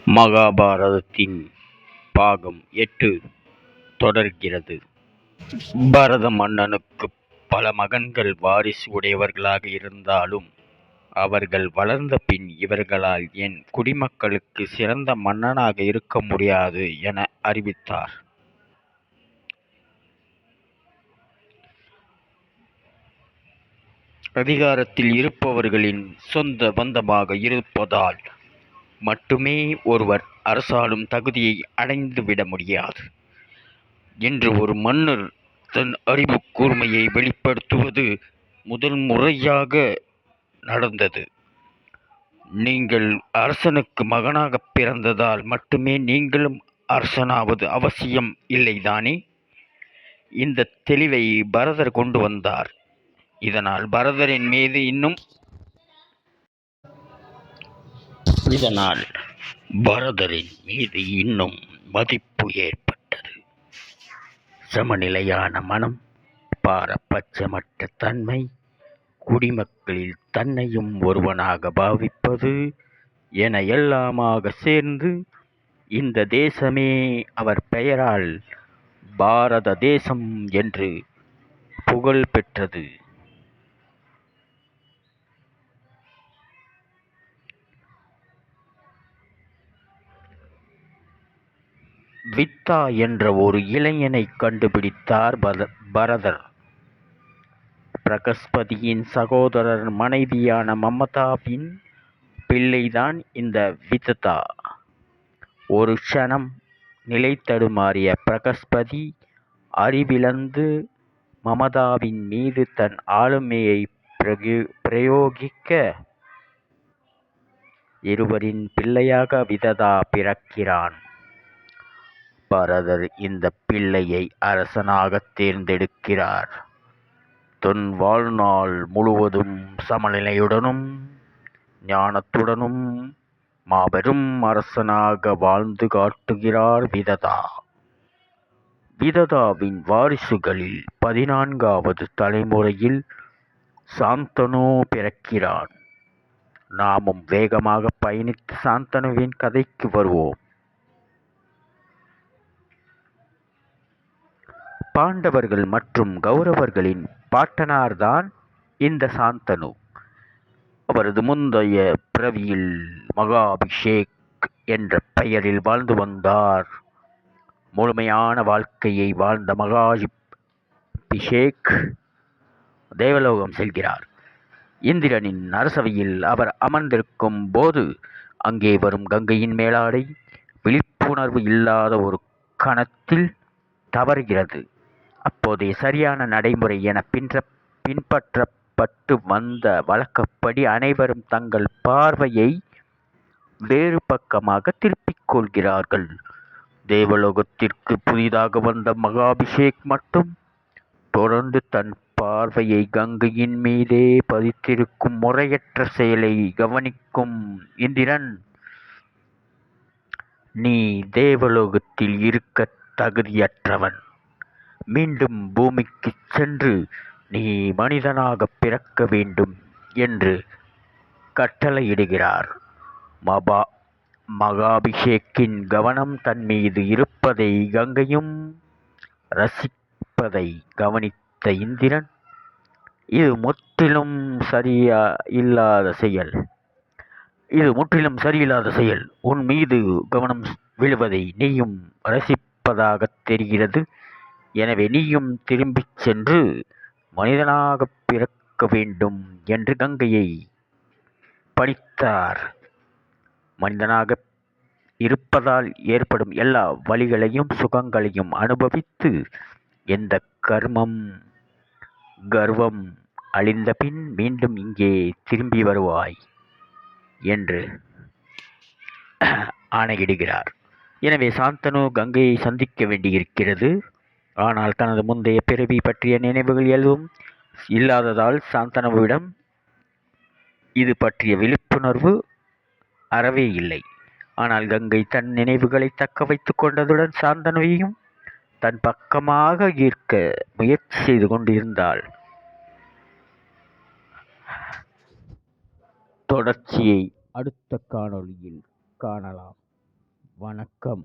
மகாபாரதத்தின் பாகம் 8 தொடர்கிறது. பரத மன்னனுக்குப் பல மகன்கள் வாரிசு உடையவர்களாக இருந்தாலும் அவர்கள் வளர்ந்த பின் இவர்களால் என் குடிமக்களுக்கு சிறந்த மன்னனாக இருக்க முடியாது என அறிவித்தார். அதிகாரத்தில் இருப்பவர்களின் சொந்த பந்தமாக இருப்பதால் மட்டுமே ஒருவர் அரசாளும் தகுதியை அடைந்துவிட முடியாது என்று ஒரு மன்னர் தன் அறிவு கூர்மையை வெளிப்படுத்துவது முதல் முறையாக நடந்தது. நீங்கள் அரசனுக்கு மகனாக பிறந்ததால் மட்டுமே நீங்களும் அரசனாவது அவசியம் இல்லைதானே? இந்த தெளிவை பரதர் கொண்டு வந்தார். இதனால் பரதரின் மீது இன்னும் மதிப்பு ஏற்பட்டது. சமநிலையான மனம், பாரபட்சமற்ற தன்மை, குடிமக்களில் தன்னையும் ஒருவனாக பாவிப்பது என எல்லாமாக சேர்ந்து இந்த தேசமே அவர் பெயரால் பாரத தேசம் என்று புகழ் பெற்றது. வித்தா என்ற ஒரு இளைஞனை கண்டுபிடித்தார் பரதர். பிரகஸ்பதியின் சகோதரர் மனைவியான மமதாவின் பிள்ளைதான் இந்த வித்தா. ஒரு க்ஷணம் நிலை தடுமாறிய பிரகஸ்பதி அறிவிழந்து மமதாவின் மீது தன் ஆளுமையை பிரயோகிக்க இருவரின் பிள்ளையாக விததா பிறக்கிறான். பரதர் இந்த பிள்ளையை அரசனாக தேர்ந்தெடுக்கிறார். தன் வாழ்நாள் முழுவதும் சமநிலையுடனும் ஞானத்துடனும் மாபெரும் அரசனாக வாழ்ந்து காட்டுகிறார் விததா. விததாவின் வாரிசுகளில் 14வது தலைமுறையில் சாந்தனு பிறக்கிறான். நாமும் வேகமாக பயணித்து சாந்தனுவின் கதைக்கு வருவோம். பாண்டவர்கள் மற்றும் கௌரவர்களின் பாட்டனார்தான் இந்த சாந்தனு. அவரது முந்தைய பிறவியில் மகாபிஷேக் என்ற பெயரில் வாழ்ந்து வந்தார். முழுமையான வாழ்க்கையை வாழ்ந்த மகாபிஷேக் தேவலோகம் செல்கிறார். இந்திரனின் அரசவையில் அவர் அமர்ந்திருக்கும் போது அங்கே வரும் கங்கையின் மேலாடை விழிப்புணர்வு இல்லாத ஒரு கணத்தில் தவறுகிறது. அப்போதைய சரியான நடைமுறை என பின்பற்றப்பட்டு வந்த வழக்கப்படி அனைவரும் தங்கள் பார்வையை வேறு பக்கமாக திருப்பிக் கொள்கிறார்கள். தேவலோகத்திற்கு புதிதாக வந்த மகாபிஷேக் மட்டும் தொடர்ந்து தன் பார்வையை கங்கையின் மீதே பதித்திருக்கும் முறையற்ற செயலை கவனிக்கும் இந்திரன், நீ தேவலோகத்தில் இருக்க தகுதியற்றவன், மீண்டும் பூமிக்கு சென்று நீ மனிதனாக பிறக்க வேண்டும் என்று கட்டளையிடுகிறார். மகாபிஷேக்கின் கவனம் தன் மீது இருப்பதை கங்கையும் ரசிப்பதை கவனித்த இந்திரன், இது முற்றிலும் சரியில்லாத செயல். உன் மீது கவனம் விழுவதை நீயும் ரசிப்பதாக தெரிகிறது. எனவே நீயும் திரும்பிச் சென்று மனிதனாக பிறக்க வேண்டும் என்று கங்கையை பணித்தார். மனிதனாக இருப்பதால் ஏற்படும் எல்லா வலிகளையும் சுகங்களையும் அனுபவித்து எந்த கர்வம் அழிந்த பின் மீண்டும் இங்கே திரும்பி வருவாய் என்று ஆணையிடுகிறார். எனவே சாந்தனு கங்கையை சந்திக்க வேண்டியிருக்கிறது. ஆனால் தனது முந்தைய பிறவி பற்றிய நினைவுகள் எதுவும் இல்லாததால் சாந்தனுவிடம் இது பற்றிய விழிப்புணர்வு அறவே இல்லை. ஆனால் கங்கை தன் நினைவுகளை தக்க வைத்துக் கொண்டதுடன் சாந்தனுவையும் தன் பக்கமாக ஈர்க்க முயற்சி செய்து கொண்டிருந்தாள். தொடர்ச்சியை அடுத்த காணொளியில் காணலாம். வணக்கம்.